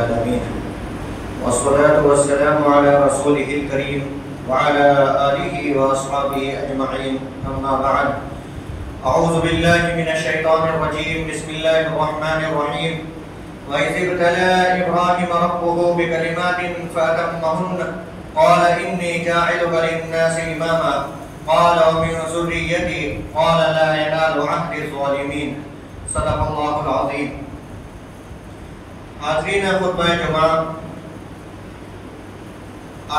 العالمين والصلاة والسلام على رسوله الكريم وعلى آله وأصحابه أجمعين أما بعد أعوذ بالله من الشيطان الرجيم بسم الله الرحمن الرحيم وإذ ابتلى إبراهيم ربه بكلمات فأتمهن قال إني جاعلك للناس إماما قال ومن ذريتي قال لا ينال عهد الظالمين صدق اللہ العظیم۔ حاضرین خطبہ جمعہ،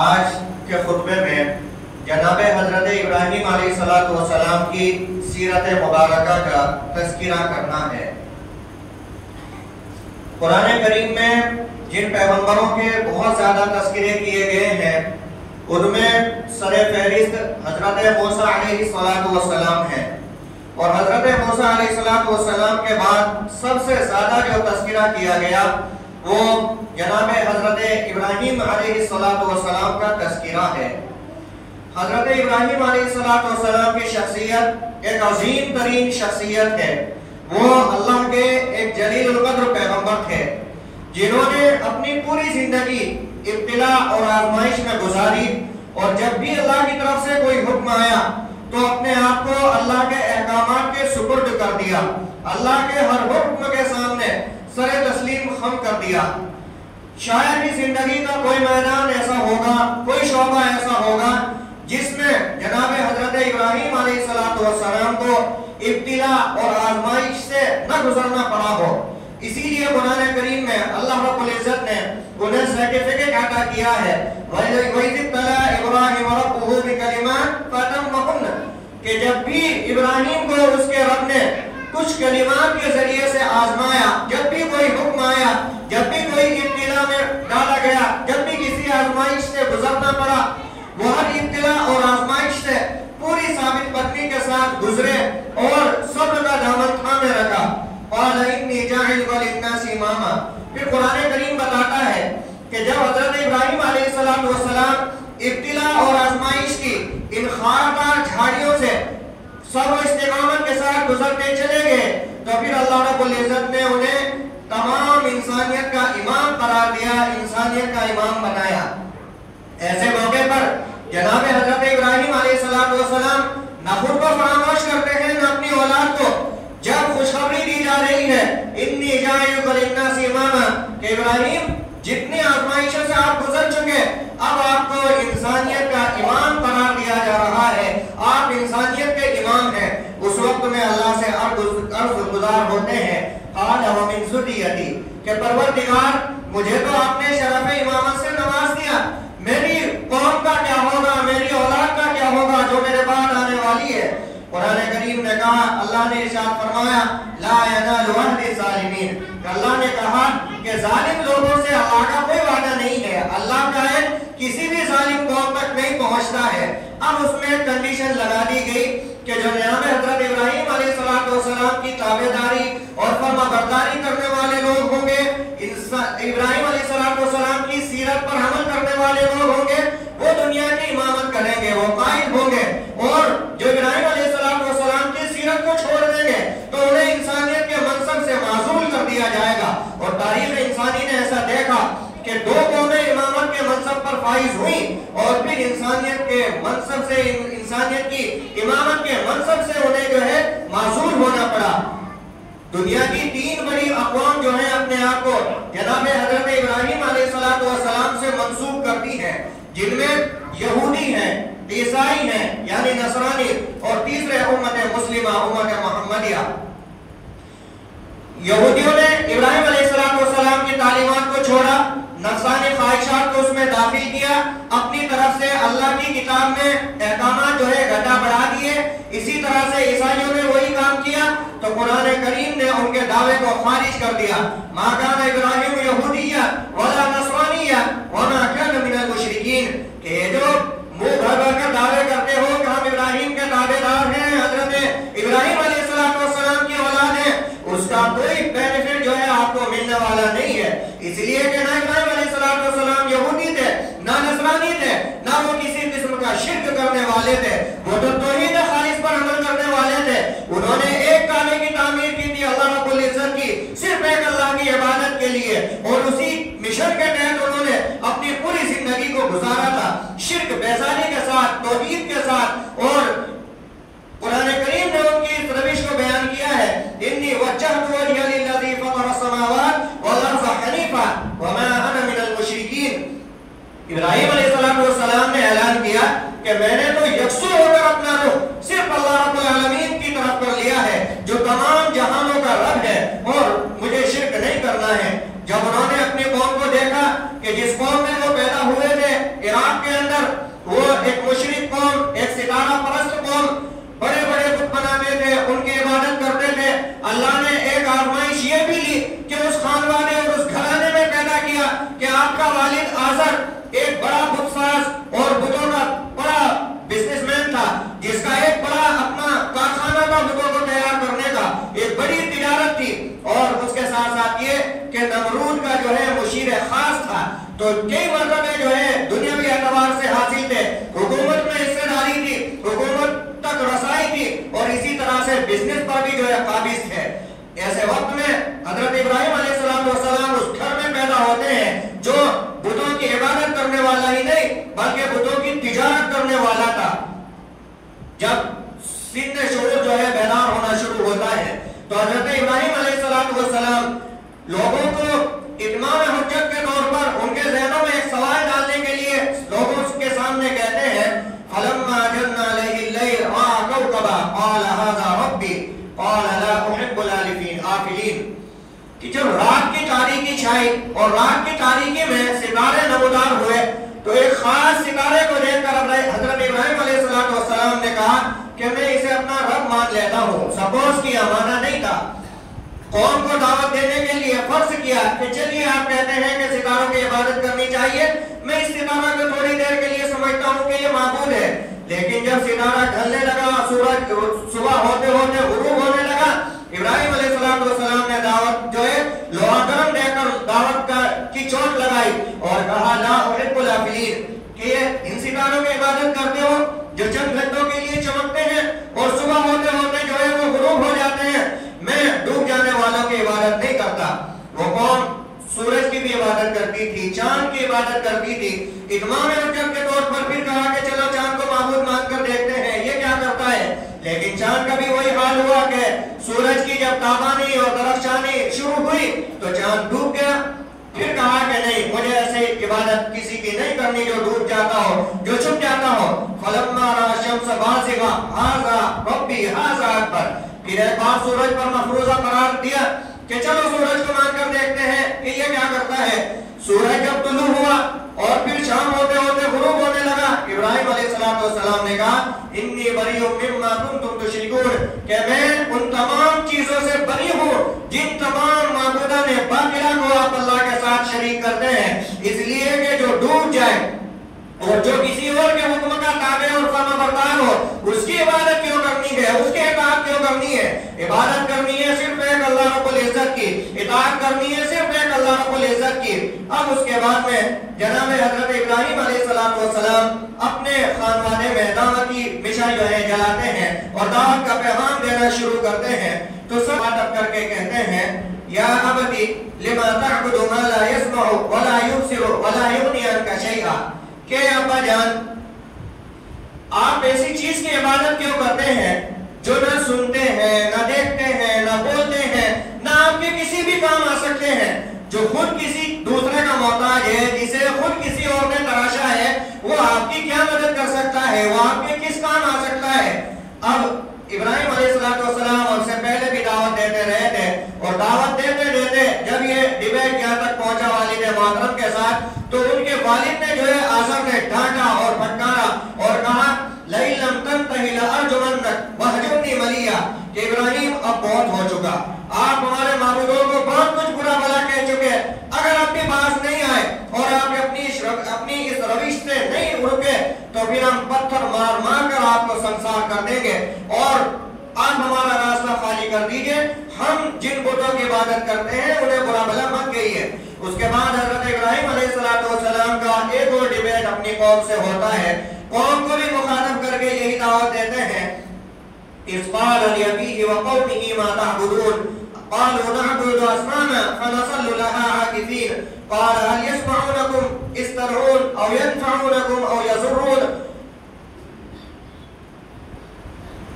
آج کے خطبے میں جناب حضرت ابراہیم علیہ السلام کی سیرت مبارکہ کا تذکرہ کرنا ہے۔ قرآن کریم میں جن پیغمبروں کے بہت زیادہ تذکرے کیے گئے ہیں ان میں سر فہرست حضرت موسیٰ علیہ السلام ہیں، اور حضرت موسیٰ علیہ السلام کے بعد سب سے زیادہ جو تذکرہ کیا گیا وہ جناب حضرت ابراہیم علیہ السلام کا تذکرہ ہے۔ حضرت ابراہیم علیہ السلام کی شخصیت ایک عظیم ترین شخصیت ہے۔ وہ اللہ کے ایک جلیل القدر پیغمبر تھے جنہوں نے اپنی پوری زندگی ابتلاء اور آزمائش میں گزاری، اور جب بھی اللہ کی طرف سے کوئی حکم آیا تو اپنے آپ کو اللہ کے احکامات کے سپرد کر دیا، اللہ کے ہر حکم کے سامنے سر تسلیم خم کر دیا۔ شاید ہی زندگی کا کوئی میدان ایسا ہوگا، کوئی شعبہ ایسا ہوگا جس میں جناب حضرت ابراہیم علیہ السلام کو ابتلاء اور آزمائش سے نہ گزرنا پڑا ہو۔ اسی لیے قرآن کریم میں اللہ رب العزت نے انہیں سرٹیفکیٹ عطا کیا ہے وَإِذِ ابْتَلَىٰ إِبْرَاهِيمَ رَبُّهُ بِكَلِمَاتٍ فَأَتَمَّهُنَّ، کہ جب بھی ابراہیم کو اس کے رب نے کچھ کلمات کے ذریعے سے آزمایا، جب بھی کوئی حکم آیا، جب بھی کوئی ابتلاء میں ڈالا گیا، جب بھی کسی آزمائش سے گزرنا پڑا، وہ ہر ابتلاء اور آزمائش سے پوری ثابت قدمی کے ساتھ گزرے اور صبر کا دامن تھامے رکھا۔ قال انی جاعلک للناس اماما، پھر قرآن کریم بتاتا ہے کہ جب حضرت ابراہیم علیہ السلام ابتلاء اور آزمائش کی ان خاربار جھاڑیوں سے صبر و استقامت کے ساتھ گزرتے چلے گئے تو پھر اللہ رب العزت نے انہیں تمام انسانیت کا امام قرار دیا، انسانیت کا امام بنایا۔ ایسے موقع پر جناب حضرت ابراہیم علیہ السلام نہ خود کو فراموش کرتے ہیں نہ اپنی اولاد کو۔ جب خوشخبری دی جا رہی ہے انی جاعلک للناس اماما، کہ ابراہیم جتنی آزمائشوں سے آپ گزر چکے، اب آپ کو انسانیت کا امام قرار دیا جا رہا ہے، آپ انسانیت کے امام ہیں۔ اس وقت میں اللہ سے عرض گزار ہوتے ہیں قال ومن ذریتی، کہ پروردگار مجھے تو آپ نے شرف امامت سے نواز دیا، میری قوم کا کیا ہوگا، میری اولاد کا کیا ہوگا جو میرے بعد آنے والی ہے۔ قرآن کریم نے کہا، اللہ نے ارشاد فرمایا لا ینال عہد الظالمین، کہ اللہ نے کہا کہ ظالم لوگوں سے اللہ کا کوئی وعدہ نہیں ہے، اللہ کا ہے کسی بھی ظالم قوم تک نہیں پہنچتا ہے۔ اب اس میں ایک کنڈیشن لگا دی گئی کہ جو جناب حضرت ابراہیم علیہ السلام کی تابعداری اور فرما برداری کرنے والے لوگ ہوں گے، ابراہیم علیہ السلام کی سیرت پر عمل کرنے والے لوگ ہوں گے، وہ دنیا کی امامت کریں گے، وہ قائد ہوں گے، اور جو ابراہیم علیہ السلام کی سیرت کو چھوڑ دیں گے تو انہیں انسانیت کے منصب سے معزول کر دیا جائے گا۔ اور تاریخ انسانی نے ایسا دیکھا کہ دو قومیں امامت کے منصب پر فائز ہوئیں اور پھر انسانیت کے منصب سے، انسانیت کی امامت کے منصب سے انہیں جو ہے معزول ہونا پڑا۔ دنیا کی تین بڑی اقوام جو ہیں اپنے آپ کو جناب حضرت ابراہیم علیہ السلام سے منسوب کرتی ہیں، جن میں یہودی ہیں، عیسائی ہیں یعنی نصرانی، اور تیسرے امت مسلمہ، امت محمدیہ۔ یہودیوں نے ابراہیم علیہ السلام کی تعلیمات کو چھوڑا، نفسانی خواہشات کو اس میں داخل کیا، اپنی طرف سے اللہ کی کتاب میں احکامات جو ہے گھٹا بڑھا دیے۔ اسی طرح سے عیسائیوں نے وہی کام کیا تو قرآن کریم نے ان کے دعوے کو خارج کر دیا۔ ما کان ابراہیم یہودیہ ولا نصرانیہ وما کان من المشرکین، کہ جو منہ بھر بھر کر دعوے کرتے ہو کہ ہم ابراہیم کے تابع دار ہیں، حضرت ابراہیم علیہ السلام کی اولاد ہیں، اس کا کوئی بینیفٹ جو ہے آپ کو ملنے والا نہیں ہے، اس لیے کہ نہ ابراہیم علیہ السلام یہودی تھے، نہ نصرانی تھے، نہ وہ کسی قسم کا شرک کرنے والے تھے، وہ تو توحید خالص پر عمل کرنے والے تھے۔ انہوں نے ایک کعبے کی تعمیر کی تھی اللہ رب العزت کی، صرف ایک اللہ کی عبادت کے لیے، اور اسی مشن کے تحت انہوں نے اپنی پوری زندگی کو گزارا تھا، شرک بیزاری کے ساتھ، توحید کے ساتھ، اور قرآن کریم نے ان کی اس روش کو بیان کیا ہے، انی وجہت وجہی للذی فطر السماوات والارض حنیفا وما انا من المشرکین۔ ابراہیم علیہ السلام نے اعلان کیا کہ میں نے تو یکسو ہو کر اپنا رخ صرف اللہ رب العالمین کی طرف کر لیا ہے جو تمام جہانوں کا رب ہے، اور مجھے شرک نہیں کرنا ہے۔ جب انہوں نے اپنی قوم کو دیکھا کہ جس قوم میں وہ پیدا ہوئے تھے عراق کے اندر، وہ ایک مشرک قوم، ایک ستارہ پرست قوم، بڑے بڑے بت بناتے تھے، ان کی عبادت کرتے تھے، اللہ نے ایک آزمائش یہ بھی لی کہ اس خاندان اور اس گھرانے میں پیدا کیا کہ آپ کا والد آزر ایک بڑا بت ساز اور بتوں کا بڑا بزنس مین تھا، جس کا ایک بڑا اپنا کارخانہ تھا بتوں کو تیار کرنے کا، ایک بڑی تجارت تھی، اور اس کے ساتھ ساتھ یہ کہ نمرود کا جو ہے مشیر خاص تھا، تو کئی مرتبہ جو ہے دنیاوی اعتبار سے حاصل تھے، حکومت میں حصہ داری تھی، حکومت تک رسائی تھی، اور اسی طرح سے بزنس پر بھی جو ہے قابض تھے۔ ایسے وقت میں حضرت ابراہیم علیہ السلام اس گھر میں پیدا ہوتے ہیں جو بتوں کی عبادت کرنے والا ہی نہیں بلکہ بتوں کی تجارت کرنے والا تھا۔ جب سن شعور جو ہے بیدار ہونا شروع ہوتا ہے تو حضرت ابراہیم علیہ السلام لوگوں کو اتمام حجت کے طور پر ان کے ذہنوں میں ایک سوال ڈالنے کے لیے لوگوں کے سامنے کہتے ہیں، فَلَمَّا جَنَّ عَلَيْهِ اللَّيْلُ رَأَىٰ كَوْكَبًا قَالَ هَٰذَا رَبِّي قَالَ لَا أُحِبُّ الْآفِلِينَ۔ کہ جب رات کی تاریکی چھائی اور رات کی تاریکی میں ستارے نمودار ہوئے تو ایک خاص ستارے کو دیکھ کر حضرت ابراہیم علیہ السلام نے کہا کہ میں اسے اپنا رب مان لیتا ہوں۔ سپوز کیا، مانا نہیں تھا، قوم کو دعوت دینے کے لیے فرض کیا کہ چلیے آپ کہتے ہیں کہ ستاروں کی عبادت کرنی چاہیے، میں اس ستارہ کو تھوڑی دیر کے لیے سمجھتا ہوں کہ یہ معبود ہے، لیکن جب ستارہ ڈھلنے لگا، سورج صبح ہوتے ہوتے غروب ہونے لگا، ابراہیم علیہ السلام نے دعوت جو ہے لوہا گرم دے کر دعوت کی چوٹ لگائی اور کہا لا احب الافلین، کہ ان ستاروں کی عبادت کرتے ہو جو چند گھنٹوں کے لیے چمکتے ہیں اور صبح ہوتے ہوتے جو ہے وہ غروب ہو جاتے ہیں، میں ڈوب جانے والوں کی عبادت نہیں کرتا۔ وہ قوم سورج کی بھی عبادت کرتی تھی، چاند کی عبادت کرتی تھی، اتمام حجت کے طور پر پھر کہا کہ چلو چاند کو معبود مان کر دیکھتے ہیں یہ کیا کرتا ہے، لیکن چاند کا بھی وہی حال ہوا کہ سورج کی جب تابانی اور درخشانی شروع ہوئی تو چاند ڈوب گیا۔ پھر کہا کہ نہیں، مجھے ایسے عبادت کسی کی نہیں کرنی جو ڈوب جاتا ہو، جو چھپ جاتا ہو۔ فلما رأى الشمس بازغة هذا ربي هذا اکبر، پھر ایک بار سورج پر مفروضہ قرار دیا کہ چلو سورج کو مان کر دیکھتے ہیں کہ یہ کیا کرتا ہے۔ سورج جب طلوع ہوا اور پھر شام ہوتے ہوتے غروب ہونے لگا، ابراہیم علیہ السلام نے کہا انی بریء مما کنتم تشرکون، کہ میں ان تمام چیزوں سے بری ہوں جن تمام معبودان باطلہ کو آپ اللہ کے ساتھ شریک کرتے ہیں، اس لیے کہ جو ڈوب جائے اور جو کسی اور کے حکم کا تابع اور فرما بردار ہو اس کی عبادت کیوں کرنی ہے، اس کے اطاعت کیوں کرنی ہے۔ عبادت کرنی ہے صرف ایک اللہ رب العزت کی، اطاعت کرنی ہے صرف ایک اللہ رب العزت کی۔ اب اس کے بعد میں جناب حضرت ابراہیم علیہ السلام اپنے خاندانے میں دعوت کی مشعل جو ہے جلاتے ہیں اور دعوت کا پیغام دینا شروع کرتے ہیں، تو سب ادب کر کے کہتے ہیں یا ابتی لما تعبد ما لا يسمع ولا يبصر ولا يغني عنك شيئا، کہ ابا جان آپ ایسی چیز کی عبادت کیوں کرتے ہیں جو نہ سنتے ہیں، نہ دیکھتے ہیں، نہ بولتے ہیں، نہ آپ کے کسی بھی کام آ سکتے ہیں، جو خود کسی دوسرے کا محتاج ہے، جسے خود کسی اور نے تراشا ہے، وہ آپ کی کیا مدد کر سکتا ہے، وہ آپ کے کس کام آ سکتا ہے۔ اب ابراہیم علیہ السلام اور سے پہلے بھی دعوت دیتے رہے تھے اور دعوت دیتے دیتے جب یہ ڈیبیٹ یہاں تک پہنچا والد محترم کے ساتھ تو ان کے والد نے جو ہے آزر نے ڈانٹا اور پھٹکارا اور کہا لَإِن لَمْ تَنْتَهِ لَأَرْجُمَنَّكَ وَاهْجُرْنِي مَلِيًّا، کہ ابراہیم اب بہت ہو چکا، آپ ہمارے معبودوں کو بہت کچھ برا بھلا کہہ چکے، اگر آپ کے پاس نہیں آئے اور آپ اپنی اس روش سے نہیں رکے تو پھر ہم پتھر مار مار کر آپ کو سنسار کر دیں گے اور آپ ہمارا راستہ خالی کر دیجئے، ہم جن بتوں کی عبادت کرتے ہیں انہیں برا بھلا مت کہیے۔ اس کے بعد حضرت ابراہیم علیہ السلام کا ایک اور ڈیبیٹ اپنی قوم سے ہوتا ہے، قوم کو بھی مخاطب کر کے یہی دعوت دیتے ہیں، اِذْ قَالَ لِأَبِيهِ وَقَوْمِهِ مَا تَعْبُدُونَ، قالوا نعبد أصناما فنظل لها عاكفين قال هل يسمعونكم إذ تدعون أو ينفعونكم أو يضرون.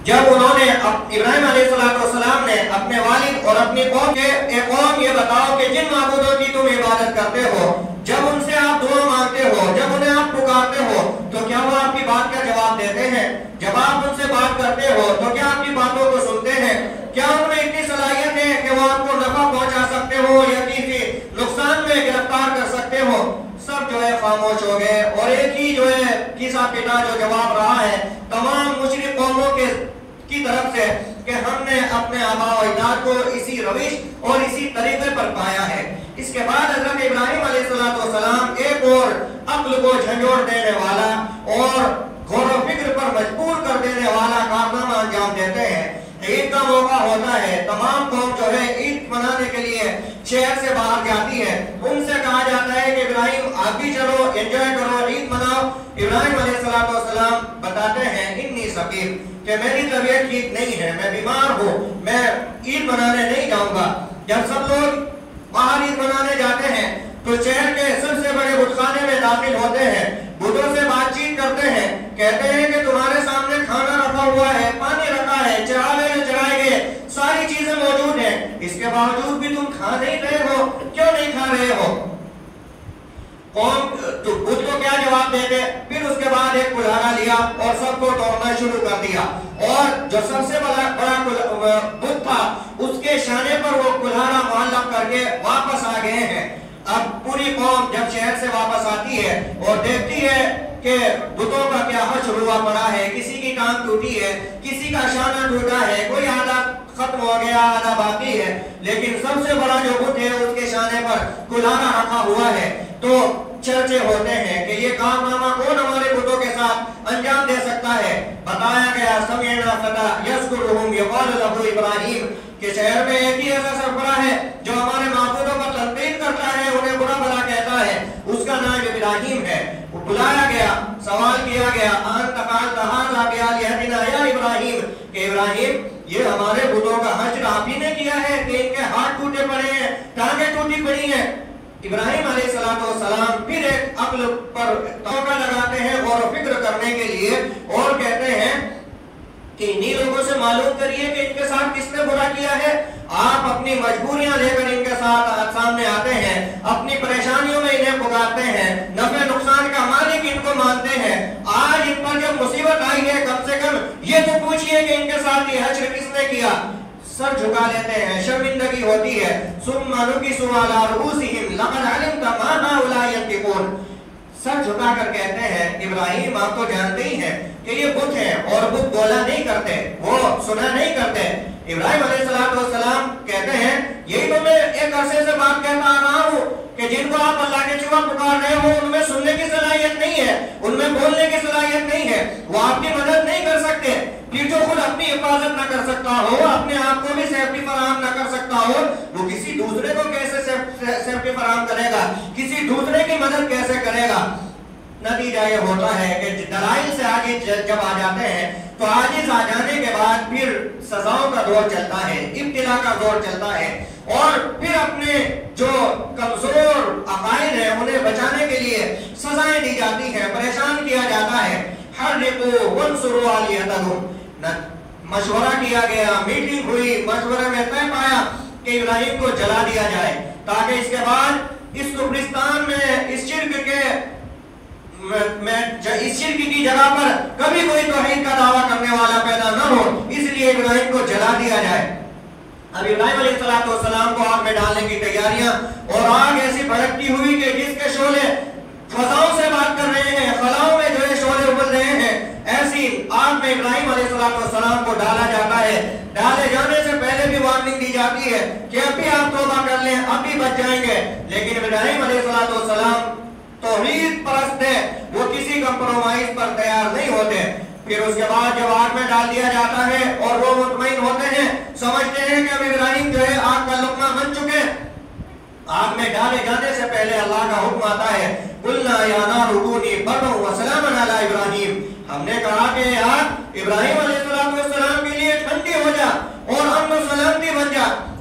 جب انہوں نے ابراہیم علیہ السلام نے اپنے والد اور اپنی قوم کے اے قوم یہ بتاؤ کہ جن معبودوں کی تم عبادت کرتے ہو، جب ان سے آپ دعا مانگتے ہو، جب انہیں آپ پکارتے ہو، تو کیا وہ آپ کی بات کا جواب دیتے ہیں؟ جب آپ ان سے بات کرتے ہو تو کیا آپ کی باتوں کو سنتے ہیں؟ کیا ان میں اتنی صلاحیت ہے کہ وہ آپ کو نفع پہنچا سکتے ہو یا کسی نقصان میں گرفتار کر سکتے ہو؟ سب جو ہے خاموش ہو گئے اور ایک ہی جو ہے کسا پیٹا جو جواب رہا ہے تمام مشرک قوموں کی طرف سے کہ ہم نے اپنے آباء و اجداد کو اسی روش اور اسی طریقے پر پایا ہے. اس کے بعد حضرت ابراہیم علیہ السلام ایک اور عقل کو جھنجھوڑ دینے والا اور غور و فکر پر مجبور کر دینے والا کارنامہ انجام دیتے ہیں. عید کا موقع ہوتا ہے، تمام قوم جو ہے عید منانے کے لیے شہر سے باہر جاتی ہے. ان سے کہا جاتا ہے کہ ابراہیم آپ بھی چلو، انجوائے کرو، عید مناؤ. ابراہیم علیہ السلام بتاتے ہیں انی سقیم کہ میری طبیعت ٹھیک نہیں ہے، میں بیمار ہوں، میں عید منانے نہیں جاؤں گا. جب سب لوگ باہر عید منانے جاتے ہیں تو شہر کے سب سے بڑے بت خانے میں داخل ہوتے ہیں، بتوں سے بات چیت کرتے ہیں، کہتے ہیں کہ تمہارے سامنے کھانا رکھا ہوا ہے، پانی رکھا ہے، چڑھاوے جو چڑھائے گئے ساری چیزیں موجود ہیں، اس کے باوجود بھی تم کھا نہیں رہے ہو، کیوں نہیں کھا رہے ہو؟ قوم تو بت کو کیا جواب دیتے؟ پھر اس کے بعد ایک کلہاڑا لیا اور سب کو توڑنا شروع کر دیا، اور جو سب سے بڑا بت تھا اس کے شانے پر وہ کلہاڑا معلق کر کے واپس آ گئے ہیں. اب پوری قوم جب شہر سے واپس آتی ہے اور دیکھتی ہے کہ بتوں کا کیا حشر ہوا پڑا ہے، کسی کی ٹانگ ٹوٹی ہے، کسی کا شانہ ٹوٹا ہے، کوئی آدھا ختم ہو گیا، آدھا باقی ہے، لیکن سب سے بڑا جو بت ہے اس کے شانے پر کلہاڑا رکھا ہوا ہے. تو چرچے ہوتے ہیں کہ یہ کارنامہ کون ہمارے بتوں کے ساتھ انجام دے سکتا ہے. بتایا گیا سمعنا فتى يذكرهم يقال له ابراہیم کہ شہر میں ایک ہی ایسا سربراہ ہے جو ہمارے معبودوں پر تنقید کرتا ہے، انہیں برا بھلا کہتا ہے، اس کا نام ابراہیم ہے. بلایا گیا، سوال کیا گیا انت فعلت هذا بآلهتنا یا ابراہیم کہ ابراہیم یہ ہمارے بتوں کا حشر آپ ہی نے کیا ہے کہ ان کے ہاتھ ٹوٹے پڑے ہیں، ٹانگیں ٹوٹی پڑی ہیں. ابراہیم علیہ السلام پھر ایک عقل پر توقع لگاتے ہیں غور و فکر کرنے کے لیے اور کہتے ہیں کہ انہی لوگوں سے معلوم کریے کہ ان کے ساتھ کس نے برا کیا ہے. آپ اپنی مجبوریاں لے کر ان کے ساتھ سامنے آتے ہیں، اپنی پریشانیوں میں انہیں پکارتے ہیں، نفع نقصان کا مالک ان کو مانتے ہیں. آج ان پر جب مصیبت آئی ہے کم سے کم یہ تو پوچھئے کہ ان کے ساتھ یہ حشر کس نے کیا. سر جھکا لیتے ہیں، شرمندگی ہوتی ہے. ثم نكسوا على رؤوسهم لقد علمت ما هؤلاء ينطقون. سر جھکا کر کہتے ہیں ابراہیم آپ تو جانتے ہی ہیں کہ یہ بت ہیں اور بت بولا نہیں کرتے، وہ سنا نہیں کرتے. ابراہیم علیہ السلام کہتے ہیں یہی تو میں ایک عرصے سے بات کہتا آ رہا ہوں کہ جن کو آپ اللہ کے سوا پکار رہے ہو ان میں سننے کی صلاحیت نہیں ہے، ان میں بولنے کی صلاحیت نہیں ہے، وہ آپ کی مدد نہیں کر سکتے. پھر جو خود اپنی حفاظت نہ کر سکتا ہو، اپنے آپ کو بھی سیفٹی فراہم نہ کر سکتا ہو، وہ کسی دوسرے کو کیسے سیفٹی فراہم کرے گا، کسی دوسرے کی مدد کیسے کرے گا؟ نتیجہ یہ ہوتا ہے کہ دلائل سے آگے جب آ جاتے ہیں تو عاجز آ جانے کے بعد پھر سزاؤں کا دور چلتا ہے، ابتلا کا دور چلتا ہے، اور پھر اپنے جو کمزور عقائد ہیں انہیں بچانے کے لیے سزائیں دی جاتی ہیں، پریشان کیا جاتا ہے. حرقوا وانصروا آلهتكم. مشورہ کیا گیا، میٹنگ ہوئی، مشورے میں طے پایا کہ ابراہیم کو جلا دیا جائے تاکہ اس کے بعد اس قبرستان میں اس شرک کی جگہ پر کبھی کوئی توحید کا دعویٰ کرنے والا پیدا نہ ہو، اس لیے ابراہیم کو جلا دیا جائے. اب ابراہیم علیہ السلام کو آگ میں ڈالنے کی تیاریاں، اور آگ ایسی بھڑکتی ہوئی کہ جس کے شعلے فضاؤں سے بات کر رہے ہیں، خلاؤں میں جو ہے شعلے ابل رہے ہیں، ایسی آگ میں ابراہیم علیہ السلام کو ڈالا جاتا ہے. ڈالے جانے سے پہلے بھی وارننگ دی جاتی ہے کہ اب بھی آپ توبہ کر لیں، اب بھی بچ جائیں گے. لیکن ابراہیم علیہ السلام توحید پرست ہے، وہ کسی کمپرومائز پر تیار نہیں ہوتے. پھر اس کے بعد جب آگ میں ڈال دیا جاتا ہے اور وہ مطمئن ہوتے ہیں، سمجھتے ہیں کہ اب ابراہیم جو ہے آگ کا لقمہ بن چکے. آگ میں ڈالے جانے سے پہلے اللہ کا حکم آتا ہے قُلْنَا يَا نَارُ كُونِي بَرْدًا وَسَلَامًا عَلَىٰ إِبْرَاهِيمَ. ہم نے کہا کہ آگ ابراہیم علیہ السلام کے لیے ٹھنڈی ہو جا اور امن و سلامتی بن جا.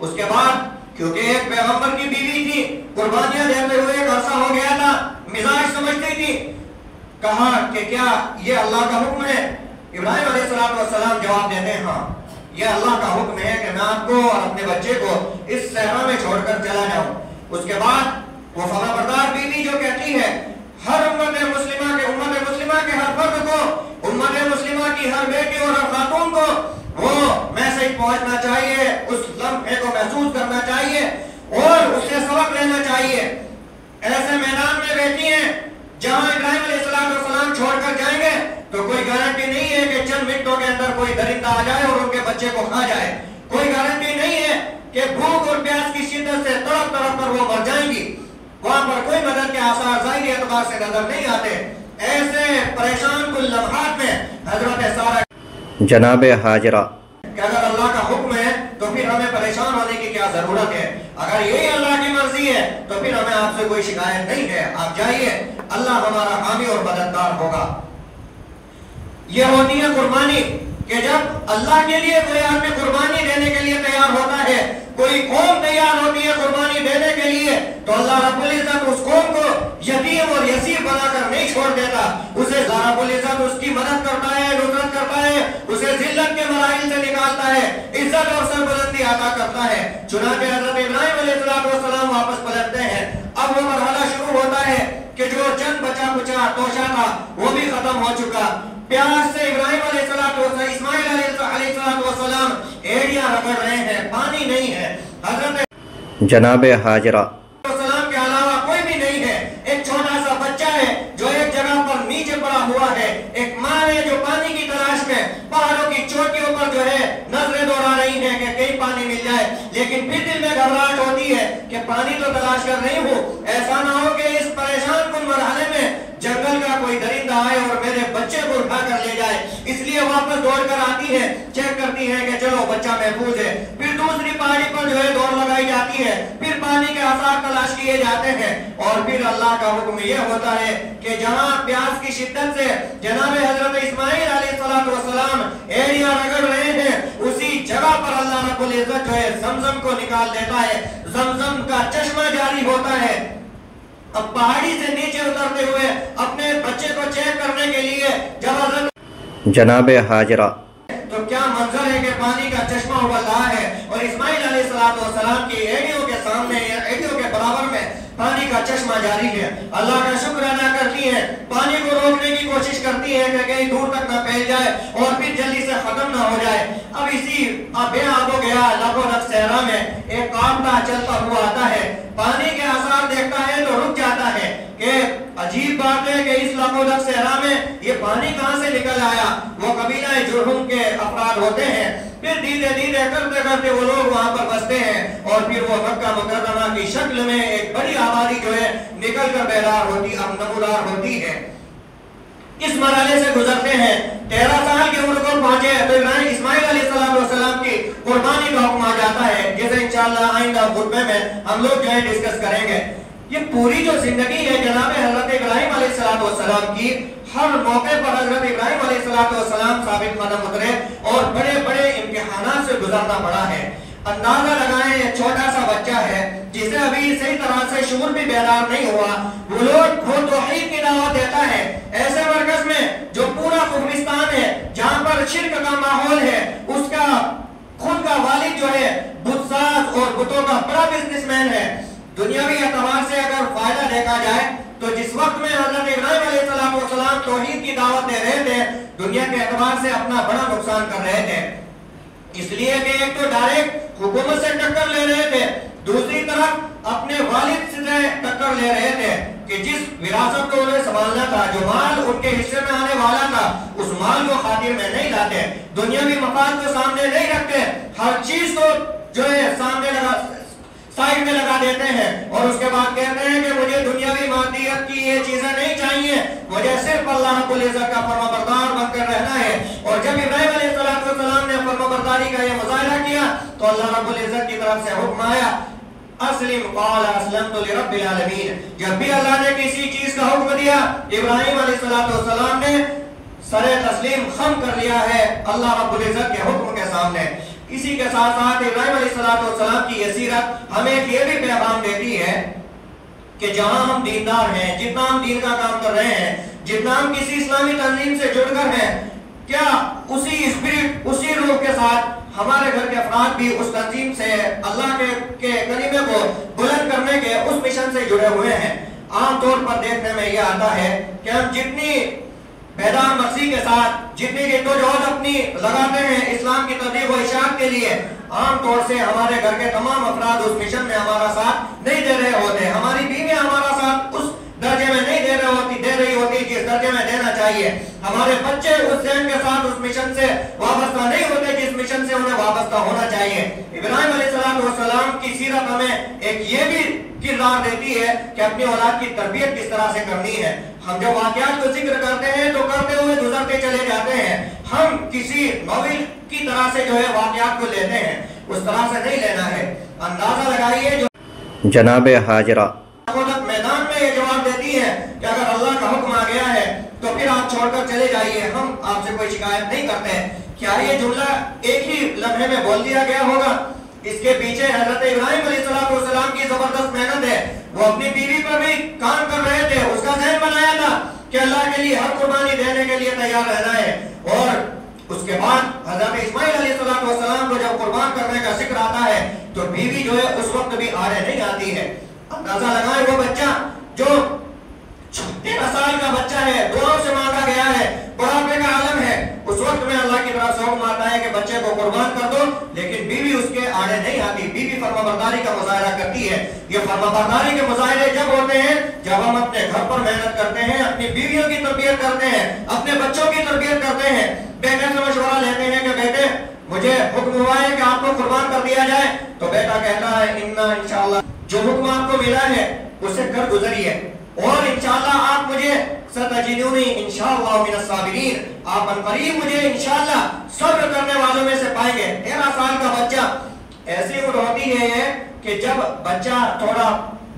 اس کے بعد کیونکہ ایک پیغمبر کی بیوی تھی، قربانیاں دیتے ہوئے ایک عرصہ ہو گیا تھا، مزاج سمجھتی تھی، کہا کہ کیا یہ اللہ کا حکم ہے؟ ابراہیم علیہ السلام جواب دیتے ہیں ہاں یہ اللہ کا حکم ہے کہ میں آپ کو اور اپنے بچے کو اس صحرا میں چھوڑ کر چلا جاؤں۔ اس کے بعد وہ فرما بردار بیوی جو کہتی ہے ہر امت مسلمہ کے ہر فرد کو، امت مسلمہ کی ہر بیٹی اور ہر خاتون کو وہ میسج پہنچنا چاہیے، اس لمحے کو محسوس کرنا چاہیے اور اس سے سبق لینا چاہیے۔ ایسے میدان میں بیٹھی ہیں جہاں ابراہیم علیہ السلام چھوڑ کر جائیں گے تو کوئی گارنٹی نہیں ہے کہ چند منٹوں کے اندر کوئی درندہ آ جائے اور ان کے بچے کو کھا جائے، کوئی گارنٹی نہیں ہے کہ بھوک اور پیاس کی شدت سے تڑپ تڑپ کر وہ مر جائیں گی، وہاں پر کوئی مدد کے آثار ظاہری اعتبار سے نظر نہیں آتے۔ ایسے پریشان کل لمحات میں حضرت سارہ جناب حاجرہ کہ اگر اللہ کا حکم ہے تو پھر ہمیں پریشان ہونے کی کیا ضرورت ہے، اگر یہی اللہ کی مرضی ہے تو پھر ہمیں آپ سے کوئی شکایت نہیں ہے، آپ جائیے، اللہ ہمارا حامی اور مددگار ہوگا۔ یہ ہوتی ہے قربانی کہ جب اللہ کے لیے کوئی آدمی قربانی دینے کے لیے تیار ہوتا ہے، کوئی قوم تیار ہوتی ہے قربانی دینے کے لیے، تو اللہ رب العزت اس قوم کو یتیم اور یسیر بنا کر نہیں چھوڑ دیتا، اسے رب العزت اس کی مدد کرتا ہے، نصرت کرتا ہے، اسے ذلت کے مراحل سے نکالتا ہے، عزت اور سربلندی عطا کرتا ہے۔ چنانچہ حضرت ابراہیم علیہ السلام واپس پلٹتے ہیں، اب وہ مرحلہ شروع ہوتا ہے کہ جو چند بچا کچا توشہ تھا وہ بھی ختم ہو چکا، پیاس سے ابراہیم علیہ السلام اسماعیل علیہ السلام ایڑیاں رگڑ رہے ہیں، پانی نہیں ہے، حضرت جناب حاجرہ السلام کے علاوہ کوئی بھی نہیں ہے، ایک چھوٹا سا بچہ ہے جو ایک جگہ پر نیچے پڑا ہوا ہے، ایک ماں ہے جو پانی کی تلاش میں پہاڑوں کی چوٹیوں پر جو ہے نظریں دوڑا رہی ہیں کہ کہیں پانی مل جائے، لیکن پھر دل میں گھبراہٹ ہوتی ہے کہ پانی تو تلاش کر رہی ہوں، ایسا نہ ہو کہ اس پریشان کن مرحلے میں جنگل کا کوئی درندہ آئے اور میرے بچے کو اٹھا کر لے جائے، اس لیے واپس دوڑ کر آتی ہے، چیک کرتی ہے کہ چلو بچہ محفوظ ہے، پھر دوسری پہاڑی پر جو ہے دوڑ لگائی جاتی ہے، پھر پانی کے آثار تلاش کیے جاتے ہیں، اور پھر اللہ کا حکم یہ ہوتا ہے کہ جہاں پیاس کی شدت سے جناب حضرت اسماعیل علیہ السلام ایڑیاں رگڑ رہے ہیں، اسی جگہ پر اللہ رب العزت جو ہے زمزم کو نکال دیتا ہے، زمزم کا چشمہ جاری ہوتا ہے۔ اب پہاڑی سے نیچے اترتے ہوئے اپنے بچے کو چیک کرنے کے لیے جب حضرت جناب حاجرہ تو کیا منظر ہے کہ پانی کا چشمہ ابل رہا ہے اور اسماعیل علیہ السلام کی ایڑیوں کے سامنے، ایڑیوں کے برابر میں پانی کا چشمہ جاری ہے، اللہ کا شکر ادا کرتی ہے، پانی کو روکنے کی کوشش کرتی ہے کہ کہیں دور تک نہ پھیل جائے اور پھر جلدی سے ختم نہ ہو جائے۔ اب اسی بے آب و گیا لب و رگ صحرا میں ایک قافلہ چلتا ہوا آتا ہے، پانی کے آثار دیکھتا ہے تو رک جاتا ہے کہ عجیب بات ہے کہ اس لب و رگ صحرا میں یہ پانی کہاں سے نکل آیا، وہ قبیلہ جرہم کے افراد ہوتے ہیں، پھر دھیرے دھیرے کرتے کرتے وہ لوگ وہاں پر بستے ہیں اور پھر وہ مکہ مکرمہ کی شکل میں ایک بڑی آبادی جو ہے نکل کر بیدار ہوتی، نمودار ہوتی ہے۔ اس مرحلے سے گزرتے ہیں، 13 سال کی عمر کو پہنچے تو اسماعیل علیہ السلام کی قربانی کا حکم آ جاتا ہے، جسے انشاءاللہ آئندہ خطبے میں ہم لوگ جو ہے ڈسکس کریں گے۔ یہ پوری جو زندگی ہے جناب حضرت ابراہیم علیہ السلام کی، ہر موقع پر حضرت ابراہیم علیہ السلام ثابت قدم اترے اور بڑے بڑے امتحانات سے گزرنا پڑا ہے۔ اندازہ لگائیں ایک چھوٹا سا بچہ ہے جسے ابھی صحیح طرح سے شعور بھی بیدار نہیں ہوا، وہ توحید کی دعوت دیتا ہے ایسے مرکز میں جو پورا افغانستان ہے، جہاں پر شرک کا ماحول ہے، اس کا خود کا والد جو ہے بت ساز اور بتوں کا بڑا بزنس مین ہے۔ دنیاوی اعتبار سے اگر فائدہ دیکھا جائے تو جس وقت میں حضرت ابراہیم علیہ السلام توحید کی دعوت دے رہے تھے، دنیا کے اعتبار سے اپنا بڑا نقصان کر رہے تھے، اس لیے کہ ایک تو ڈائریکٹ حکومت سے ٹکر لے رہے تھے، دوسری طرف اپنے والد سے ٹکر لے رہے تھے کہ جس وراثت کو انہیں سنبھالنا تھا، جو مال ان کے حصے میں آنے والا تھا، اس مال کو خاطر میں نہیں لاتے، دنیاوی مفاد کو سامنے نہیں رکھتے، ہر چیز کو جو ہے سامنے سائڈ میں لگا دیتے ہیں اور اس کے بعد کہتے ہیں کہ مجھے دنیاوی مادیت کی یہ چیزیں نہیں چاہیے، مجھے صرف اللہ رب العزت کا فرما بردار بن کر رہنا ہے۔ اور جب ابراہیم علیہ السلام نے فرما برداری کا یہ مظاہرہ کیا تو اللہ رب العزت کی طرف سے حکم آیا، اسلم قال اسلمت لرب العالمین۔ جب بھی اللہ نے کسی چیز کا حکم دیا، ابراہیم علیہ السلام نے سر تسلیم خم کر لیا ہے اللہ رب العزت کے حکم کے سامنے۔ اسی کے ساتھ ساتھ ابراہیم علیہ السلام کی یہ سیرت ہمیں یہ بھی پیغام دیتی ہے کہ جہاں ہم دیندار ہیں، جتنا ہم دین کا کام کر رہے ہیں، جتنا ہم کسی اسلامی تنظیم سے جڑ کر ہیں، کیا اسی اسپرٹ، اسی روح کے ساتھ ہمارے گھر کے افراد بھی اس تنظیم سے اللہ کے کلمے کو بلند کرنے کے اس مشن سے جڑے ہوئے ہیں؟ عام طور پر دیکھنے میں یہ آتا ہے کہ ہم جتنی بیدار مقصد کے ساتھ جتنی جدوجہد اپنی لگاتے ہیں اسلام کی تبلیغ و اشاعت کے لیے، عام طور سے ہمارے گھر کے تمام افراد اس مشن میں ہمارا ساتھ نہیں دے رہے ہوتے، ہماری بیویاں ہمارا ساتھ اس درجے میں نہیں دے رہی ہوتی جس درجے میں دینا چاہیے، ہمارے بچے اس ذہن کے ساتھ اس مشن سے وابستہ نہیں ہوتے جس مشن سے انہیں وابستہ ہونا چاہیے۔ ابراہیم علیہ السلام کی سیرت ہمیں ایک یہ بھی کردار دیتی ہے کہ اپنی اولاد کی تربیت کس طرح سے کرنی ہے۔ ہم جو واقعات کو ذکر کرتے ہیں تو کرتے ہوئے گزرتے چلے جاتے ہیں، ہم کسی ناول کی طرح سے جو ہے واقعات کو لیتے ہیں، اس طرح سے نہیں لینا ہے۔ اندازہ لگائیے جو جناب حاجرہ میدان میں یہ جواب دیتی ہے کہ اگر اللہ کا حکم آ گیا ہے تو پھر آپ چھوڑ کر چلے جائیے، ہم آپ سے کوئی شکایت نہیں کرتے۔ کیا یہ جملہ ایک ہی لمحے میں بول دیا گیا ہوگا؟ اس کے پیچھے حضرت ابراہیم علیہ السلام کی زبردست محنت ہے، وہ اپنی بیوی پر بھی کام کر رہے تھے، اس کا ذہن بنایا تھا کہ اللہ کے لیے ہر قربانی دینے کے لیے تیار رہنا ہے، اور اس کے بعد حضرت اسماعیل علیہ السلام کو جب قربان کرنے کا ذکر آتا ہے تو بیوی جو ہے اس وقت بھی آڑے نہیں آتی ہے۔ اندازہ لگائیں وہ بچہ جو 13 سال کا بچہ ہے، دعاؤں سے مانگا گیا ہے، بڑھاپے کا عالم ہے، اس وقت میں اللہ کی طرف سے حکم آتا ہے کہ بچے کو قربان کر دو، لیکن بیوی اس کے آڑے نہیں آتی، بیوی فرمانبرداری کا مظاہرہ کرتی ہے۔ یہ فرمانبرداری کے مظاہرے جب ہوتے ہیں جب ہم اپنے گھر پر محنت کرتے ہیں، اپنی بیویوں کی تربیت کرتے ہیں، اپنے بچوں کی تربیت کرتے ہیں، بیٹے سے مشورہ لیتے ہیں کہ بیٹے مجھے حکم ہوا ہے کہ آپ کو قربان کر دیا جائے، تو بیٹا کہتا ہے انشاءاللہ جو حکم آپ کو ملا ہے اسے کر گزریے، اور انشاءاللہ آپ مجھے ستجدونی انشاءاللہ من الصابرین، آپ عنقریب مجھے انشاءاللہ صبر کرنے والوں میں سے پائیں گے۔ 13 سال کا بچہ، ایسی عمر ہوتی ہے کہ جب بچہ تھوڑا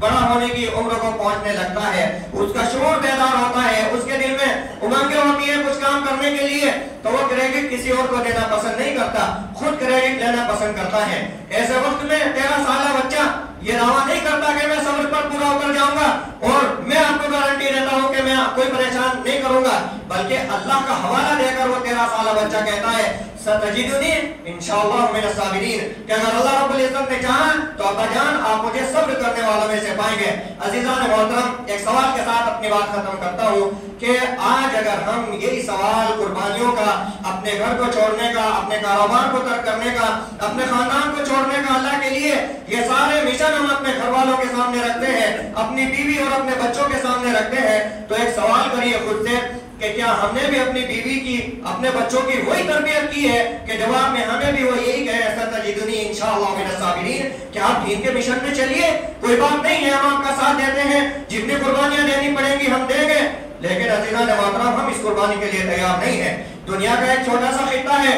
بڑا ہونے کی عمر کو پہنچنے لگتا ہے، اس کا شعور بیدار ہوتا ہے، اس کے دل میں امنگیں ہوتی ہیں کچھ کام کرنے کے لیے، تو وہ کریڈٹ کسی اور کو دینا پسند نہیں کرتا، خود کریڈٹ لینا پسند کرتا ہے۔ ایسے وقت میں 13 سالہ بچہ یہ دعویٰ نہیں کرتا کہ میں صبر پر پورا اتر جاؤں گا اور میں آپ کو گارنٹی دیتا ہوں کہ میں کوئی پریشان نہیں کروں گا، بلکہ اللہ کا حوالہ دے کر وہ 13 سالہ بچہ کہتا ہے ستجدونی انشاءاللہ من الصابرین، کہ اگر اللہ رب العزت نے چاہا تو ابا جان آپ مجھے صبر کرنے والوں میں سے پائیں گے۔ عزیزان محترم، ایک سوال کے ساتھ اپنی بات ختم کرتا ہوں کہ آج اگر ہم یہی سوال قربانیوں کا، اپنے گھر کو چھوڑنے کا، اپنے کاروبار کو ترک کرنے کا، اپنے خاندان کو چھوڑنے کا اللہ کے لیے، یہ سارے مشن ہم اپنے گھر والوں کے سامنے رکھتے ہیں، اپنی بیوی اور اپنے بچوں کے سامنے رکھتے ہیں، تو ایک سوال کریے خود سے کہ کیا ہم نے بھی اپنی بیوی کی، اپنے بچوں کی وہی تربیت کی ہے کہ جواب میں ہمیں بھی وہ یہی کہے ستجدونی انشاءاللہ من الصابرین، کہ آپ دین کے مشن میں چلیے، کوئی بات نہیں ہے ہم آپ کا ساتھ دیتے ہیں، جتنی قربانیاں دینی پڑیں گی ہم دیں گے، لیکن عزیزان محترم ہم اس قربانی کے لیے تیار نہیں ہیں۔ دنیا کا ایک چھوٹا سا خطہ ہے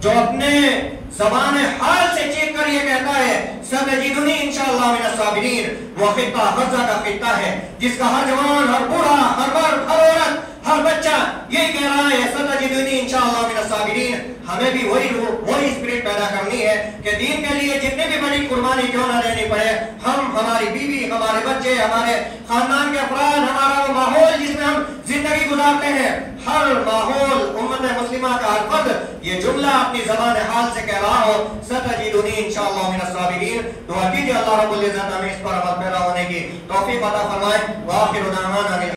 جو اپنے زبان حال سے چیخ کر یہ کہتا ہے ستجدونی انشاءاللہ من الصابرین، وہ خطہ غزہ کا خطہ ہے جس کا ہر جوان، ہر بوڑھا، ہر مرد، ہر عورت، ہر بچہ یہی کہہ رہا ہے ستجدونی انشاءاللہ من الصابرین۔ ہمیں بھی وہی اسپرٹ پیدا کرنی ہے کہ دین کے لیے جتنے بھی بڑی قربانی کیوں نہ دینی پڑے، ہم، ہماری بیوی، ہمارے بچے، ہمارے خاندان کے افراد، ہمارا وہ ماحول جس میں ہم زندگی گزارتے ہیں، ہر ماحول امت مسلمہ کا ہر فرد یہ جملہ اپنی زبان حال سے کہہ رہا ہو ستجدونی انشاءاللہ من الصابرین۔ دعا کیجیے اللہ رب العزت ہمیں اس پر عمل پیرا ہونے کی توفیق عطا فرمائے۔ وآخر دعوانا